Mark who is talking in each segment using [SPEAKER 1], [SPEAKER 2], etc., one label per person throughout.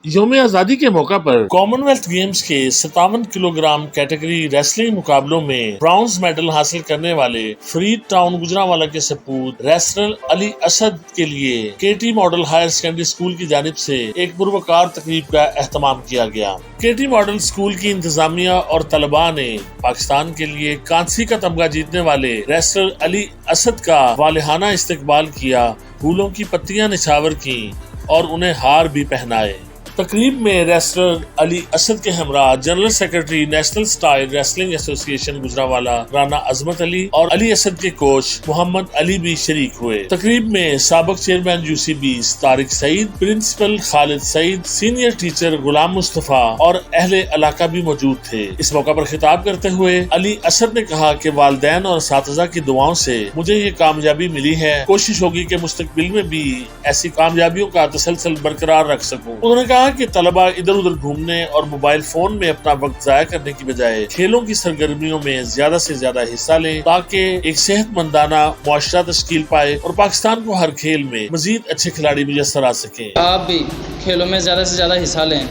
[SPEAKER 1] یوم آزادی کے موقع پر کامن ویلتھ گیمز کے 57 کلو گرام کیٹیگری ریسلنگ مقابلوں میں برونز میڈل حاصل کرنے والے فرید ٹاؤن گجرانوالہ کے سپوت ریسلر علی اسد کے لیے K T model higher secondary school کی جانب سے ایک پروقار تقریب کا اہتمام کیا گیا۔ کے ٹی ماڈل اسکول کی انتظامیہ اور طلباء نے پاکستان کے لیے کانسی کا تمغہ جیتنے والے ریسلر علی اسد کا والہانہ استقبال کیا، پھولوں کی پتیاں نچھاور کی اور انہیں ہار بھی پہنائے۔ تقریب میں ریسلر علی اسد کے ہمراہ general secretary national style wrestling ایسوسی ایشن گجرانوالہ رانا عظمت علی اور علی اسد کے کوچ محمد علی بھی شریک ہوئے۔ تقریب میں سابق چیئرمین UCB طارق سعید، پرنسپل خالد سعید، سینئر ٹیچر غلام مصطفیٰ اور اہل علاقہ بھی موجود تھے۔ اس موقع پر خطاب کرتے ہوئے علی اسد نے کہا کہ والدین اور اساتذہ کی دعاؤں سے مجھے یہ کامیابی ملی ہے، کوشش ہوگی کہ مستقبل میں بھی ایسی کامیابیوں کا تسلسل برقرار رکھ سکوں۔ انہوں نے کہا کہ طلباء ادھر ادھر گھومنے اور موبائل فون میں اپنا وقت ضائع کرنے کی بجائے کھیلوں کی سرگرمیوں میں زیادہ سے زیادہ حصہ لیں تاکہ ایک صحت مندانہ معاشرہ تشکیل پائے اور پاکستان کو ہر کھیل میں مزید اچھے کھلاڑی میسر آ سکیں۔
[SPEAKER 2] آپ بھی کھیلوں میں زیادہ سے زیادہ حصہ لیں،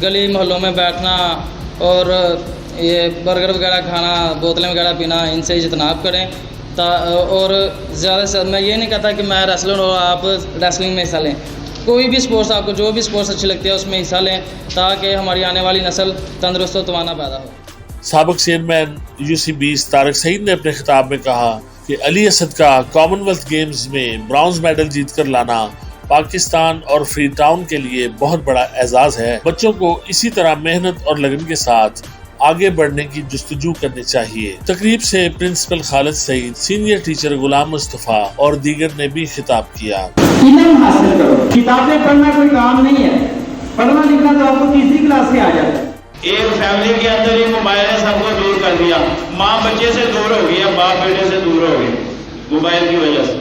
[SPEAKER 2] گلی محلوں میں بیٹھنا اور یہ برگر وغیرہ کھانا، بوتلیں وغیرہ پینا، ان سے اجتناب کریں۔ اور زیادہ سے میں یہ نہیں کہتا کہ میں ریسلر اور آپ ریسلنگ میں حصہ لیں، کوئی بھی سپورٹس، آپ کو جو بھی سپورٹس اچھی لگتی ہے اس میں حصہ لیں تاکہ ہماری آنے والی نسل تندرست و توانا پیدا ہو۔
[SPEAKER 1] سابق چیئرمین UCB طارق سعید نے اپنے خطاب میں کہا کہ علی اسد کا کامن ویلتھ گیمز میں برونز میڈل جیت کر لانا پاکستان اور فرید ٹاؤن کے لیے بہت بڑا اعزاز ہے۔ بچوں کو اسی طرح محنت اور لگن کے ساتھ آگے بڑھنے کی جستجو کرنی چاہیے۔ تقریب سے پرنسپل خالد سعید، سینئر ٹیچر غلام مصطفیٰ اور دیگر نے بھی خطاب کیا۔
[SPEAKER 3] علم حاصل کرو، کتابیں پڑھنا کوئی کام نہیں ہے، پڑھنا لکھنا تو آپ کو تیسری کلاس سے آ جاتا ہے۔
[SPEAKER 4] ایک فیملی کے اندر ہی موبائل نے سب کو دور کر دیا، ماں بچے سے دور ہو گئی ہے، باپ بیٹے سے دور ہو گئی موبائل کی وجہ سے۔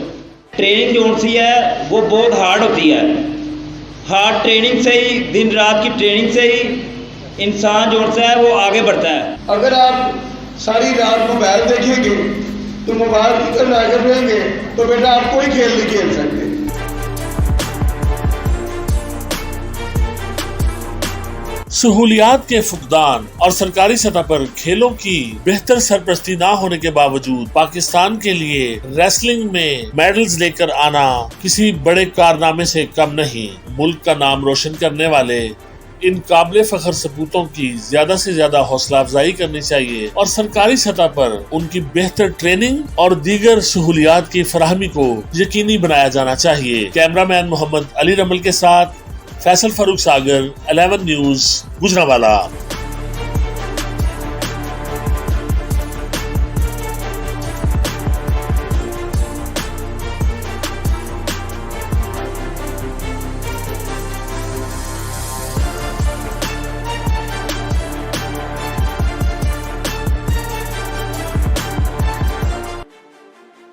[SPEAKER 5] ٹریننگ جو سی ہے وہ بہت ہارڈ ہوتی ہے، ہارڈ ٹریننگ سے ہی، دن رات کی ٹریننگ سے ہی انسان جو ہے وہ آگے بڑھتا ہے۔
[SPEAKER 6] اگر آپ ساری رات موبائل دیکھیں گے تو موبائل کی طرف لے کر رہیں گے تو بیٹا آپ کوئی کھیل نہیں کھیل سکتے۔
[SPEAKER 1] سہولیات کے فقدان اور سرکاری سطح پر کھیلوں کی بہتر سرپرستی نہ ہونے کے باوجود پاکستان کے لیے ریسلنگ میں میڈلز لے کر آنا کسی بڑے کارنامے سے کم نہیں۔ ملک کا نام روشن کرنے والے ان قابل فخر سپوتوں کی زیادہ سے زیادہ حوصلہ افزائی کرنی چاہیے اور سرکاری سطح پر ان کی بہتر ٹریننگ اور دیگر سہولیات کی فراہمی کو یقینی بنایا جانا چاہیے۔ کیمرہ مین محمد علی رمل کے ساتھ فیصل فاروق ساگر، 11 نیوز، گجرانوالہ۔